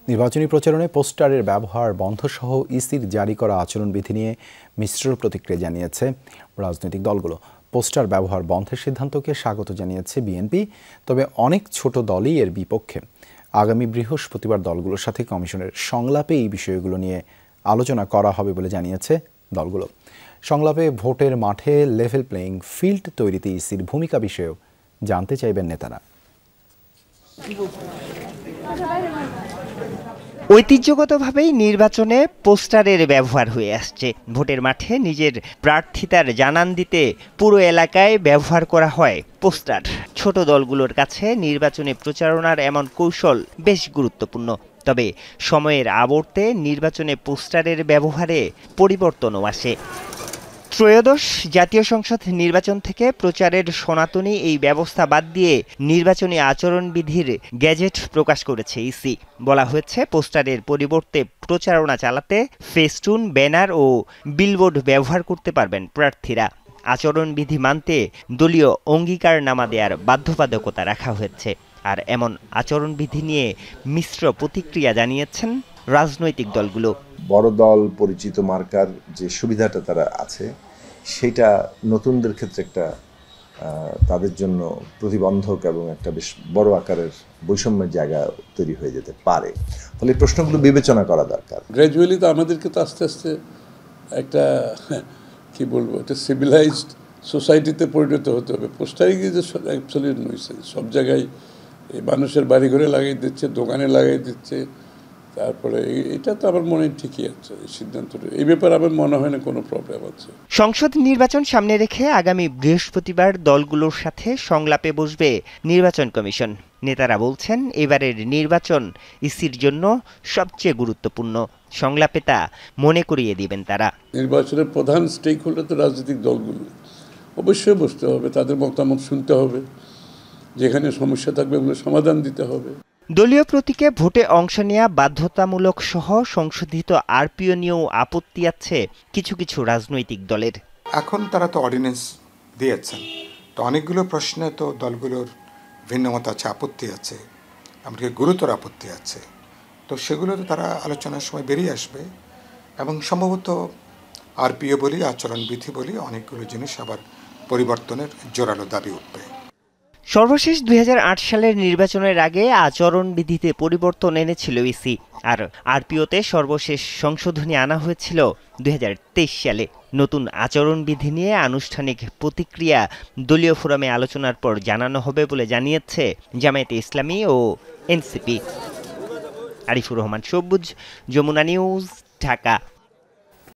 নির্বাচনী প্রচারণায় পোস্টারের ব্যবহার বন্ধসহ ইসির জারি করা আচরণবিধি নিয়ে মিশ্র প্রতিক্রিয়া জানিয়েছে রাজনৈতিক দলগুলো। পোস্টার ব্যবহার বন্ধের সিদ্ধান্তকে স্বাগত জানিয়েছে বিএনপি, তবে অনেক ছোট দলই এর বিপক্ষে। আগামী বৃহস্পতিবার দলগুলোর সাথে কমিশনের সংলাপে এই বিষয়গুলো নিয়ে আলোচনা করা হবে বলে জানিয়েছে দলগুলো। সংলাপে ভোটের মাঠে লেভেল প্লেয়িং ফিল্ড তৈরিতে ইসির ভূমিকা বিষয়েও জানতে চাইবেন নেতারা। ঐতিহ্যগতভাবেই নির্বাচনে পোস্টারের ব্যবহার হয়ে আসছে। ভোটের মাঠে নিজের প্রার্থিতার জানান দিতে পুরো এলাকায় ব্যবহার করা হয় পোস্টার। ছোট দলগুলোর কাছে নির্বাচনী প্রচারণার এমন কৌশল বেশ গুরুত্বপূর্ণ। তবে সময়ের আবর্তে নির্বাচনে পোস্টারের ব্যবহারে পরিবর্তনও আসে। ত্রয়োদশ জাতীয় সংসদ নির্বাচন থেকে প্রচারের সনাতনী এই ব্যবস্থা বাদ দিয়ে নির্বাচনী আচরণবিধির গ্যাজেট প্রকাশ করেছে ইসি। বলা হয়েছে, পোস্টারের পরিবর্তে প্রচারণা চালাতে ফেস্টুন, ব্যানার ও বিলবোর্ড ব্যবহার করতে পারবেন প্রার্থীরা। আচরণবিধি মানতে দলীয় অঙ্গীকারনামা দেওয়ার বাধ্যবাধকতা রাখা হয়েছে। আর এমন আচরণবিধি নিয়ে মিশ্র প্রতিক্রিয়া জানিয়েছেন রাজনৈতিক দলগুলো। বড় দল পরিচিত মার্কার যে সুবিধাটা তারা আছে, সেটা নতুনদের ক্ষেত্রে একটা তাদের জন্য প্রতিবন্ধক এবং একটা বেশ বড় আকারের বৈষম্যের জায়গা তৈরি হয়ে যেতে পারে। ফলে প্রশ্নগুলো বিবেচনা করা দরকার। গ্র্যাজুয়ালি তো আমাদেরকে তো আস্তে আস্তে একটা কি বলবো, একটা সিভিলাইজড সোসাইটিতে পরিণত হতে হবে। Postering is actually nonsense. সব জায়গায় মানুষের বাড়ি ঘরে লাগিয়ে দিচ্ছে, দোকানে লাগিয়ে দিচ্ছে। তারপরে এটা তো আমার মনে হয় ঠিকই আছে সিদ্ধান্তটা। এই ব্যাপারে আমার মনে হয় না কোনো প্রবলেম আছে। সংসদ নির্বাচন সামনে রেখে আগামী বৃহস্পতিবার দলগুলোর সাথে সংলাপে বসবে নির্বাচন কমিশন। নেতারা বলছেন, এবারের নির্বাচন ইসির জন্য সবচেয়ে গুরুত্বপূর্ণ। সংলাপে তা মনে করিয়ে দিবেন তারা। নির্বাচনের প্রধান স্টেক হোল্ডার তো রাজনৈতিক দলগুলো, অবশ্যই বসতে হবে, তাদের মতামত শুনতে হবে, যেখানে সমস্যা থাকবে ওগুলো সমাধান দিতে হবে। দলীয় প্রতীকে ভোটে অংশ নেওয়া বাধ্যতামূলক সহ সংশোধিত আরপিও নিয়েও আপত্তি আছে কিছু কিছু রাজনৈতিক দলের। এখন তারা তো অর্ডিন্যান্স দিয়েছেন, তো অনেকগুলো প্রশ্নে তো দলগুলোর ভিন্নমত আছে, আপত্তি আছে, এমনকি গুরুতর আপত্তি আছে। তো সেগুলো তো তারা আলোচনার সময় বেরিয়ে আসবে এবং সম্ভবত আরপিও বলি, আচরণবিধি বলি, অনেকগুলো জিনিস আবার পরিবর্তনের জোরালো দাবি উঠবে। সর্বশেষ 2008 সালের নির্বাচনের আগে আচরণবিধিতে পরিবর্তন এনেছিল ইসি। আর আরপিওতে সর্বশেষ সংশোধনী আনা হয়েছিল 2023 সালে। নতুন আচরণবিধি নিয়ে আনুষ্ঠানিক প্রতিক্রিয়া দলীয় ফোরামে আলোচনার পর জানানো হবে বলে জানিয়েছে জামায়াতে ইসলামী ও এনসিপি। আরিফুর রহমান সবুজ, যমুনা নিউজ, ঢাকা।